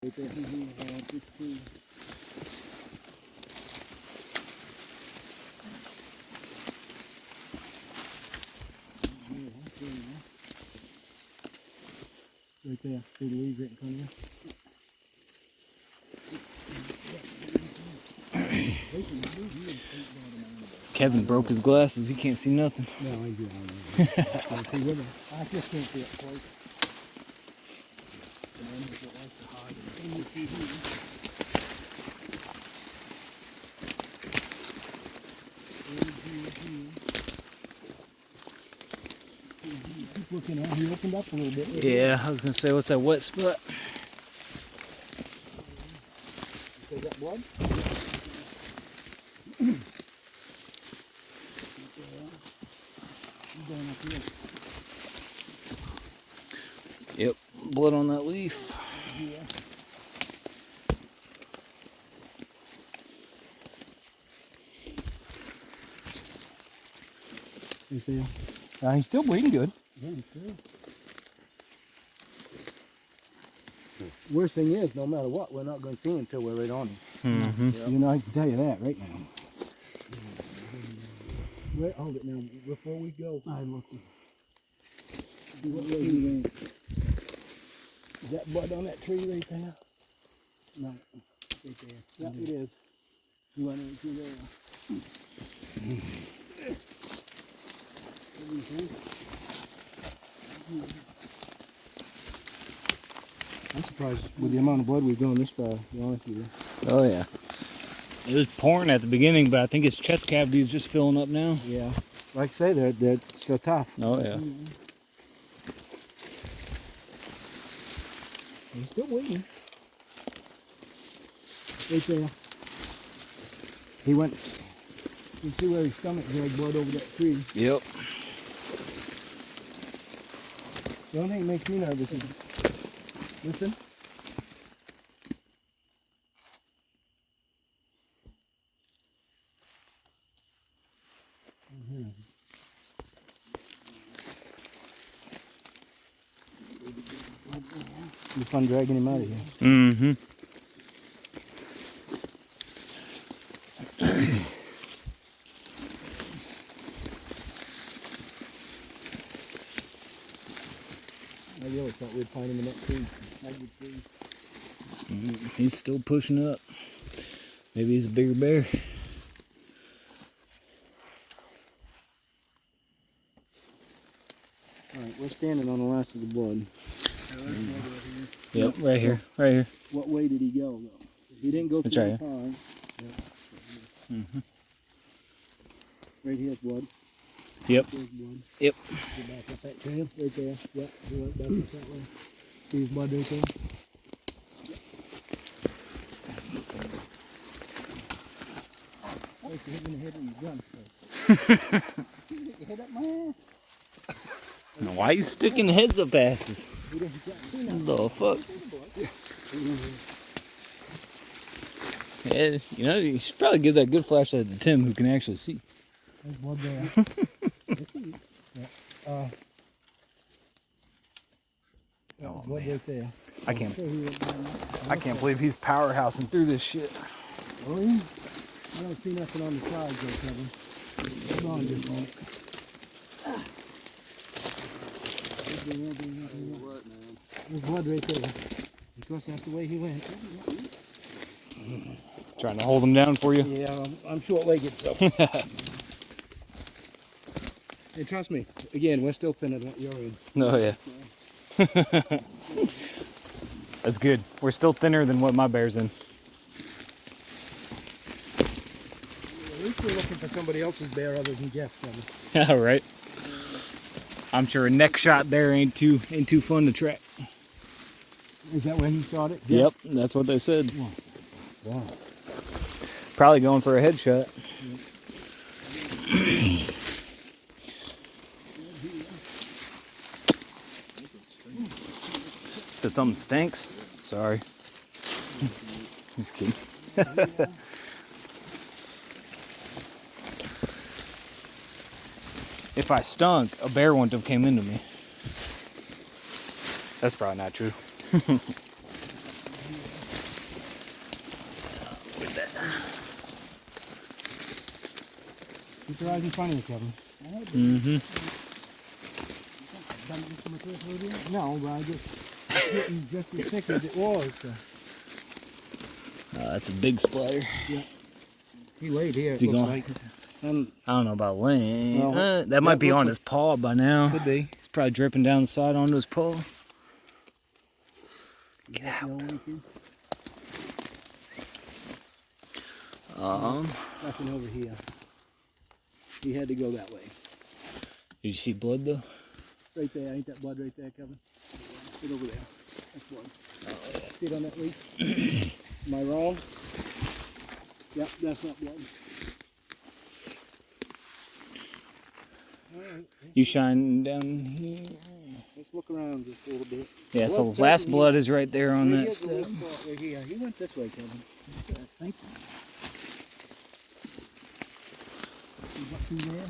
Right there, see the leaves right in front of you. Kevin broke his glasses. He can't see nothing. No, I do. I just can't see it close. Keep looking out. He opened up a little bit. Yeah, I was gonna say, what's that wet spot? Is that blood? Yep, blood on that leaf. Yeah. He's still bleeding good. Yeah, he's still. Worst thing is, no matter what, we're not going to see him until we're right on him. Mm-hmm. Yep. You know, I can tell you that right now. Wait, hold it now. Before we go, I look. See what way he went. Is that blood on that tree right there? No. Right there. Yep, it is. He went right through there. What do you think? I'm surprised with the amount of blood we've gone this far, to be honest with you. Oh yeah. It was pouring at the beginning, but I think his chest cavity is just filling up now. Yeah. Like I say, they're so tough. Oh yeah. He's still waiting. Right there. He went. You can see where his stomach dragged blood over that tree. Yep. The only thing that makes me nervous is, listen. It's fun dragging him out of here. Mm-hmm. I really thought we'd find him in that tree. He's still pushing up. Maybe he's a bigger bear. Alright, we're standing on the last of the blood. Yep, right here. Right here. What way did he go, though? He didn't go through It's right the pond. Yeah. Mm-hmm. Right here's blood. Yep. There's blood. Yep. Go back up that trail, right there. Yep, he went back up that way. See his blood right there? Oh, you hit me in the head with your gun. You hit your head up my ass. Now, why are you sticking heads up asses? You didn't get see nothing. The fuck? Yeah, you know, you should probably give that good flashlight to Tim, who can actually see. There's blood there. Yeah. Oh, blood man. right there. I can't So he went down there. I can't believe he's powerhousing through this shit. Oh, yeah? I don't see nothing on the side there, Kevin. Hold on just a minute. There's blood right there. Because that's the way he went. Trying to hold him down for you. Yeah, I'm short-legged, so. Hey, trust me. Again, we're still thinner than you're in. Oh, yeah. That's good. We're still thinner than what my bear's in. At least we're looking for somebody else's bear other than Jeff's, Kevin. All right. I'm sure a neck shot there ain't too fun to track. Is that when he shot it? Yep, that's what they said. Wow. Probably going for a headshot. Said something stinks. Sorry. Just kidding. If I stunk, a bear wouldn't have came into me. That's probably not true. Keep your eyes in front of you, Kevin. Mm-hmm. No, but it's getting just as thick as it was. So. That's a big splatter. Yeah. He laid here, Is he it looks going? like. And I don't know about laying. Well, That might be looks on like- his paw by now. Could be. It's probably dripping down the side onto his paw. Get out. Nothing over here. He had to go that way. Did you see blood though? Right there, ain't that blood right there, Kevin? Get over there. That's blood. See it on that leaf? Am I wrong? Yep, that's not blood. Alright. You shine down here. Let's look around just a little bit. Yeah, so Blood last doesn't blood is right there on Right that here's the step. weak spot right here. He went this way, Kevin. Thank you. You got through there?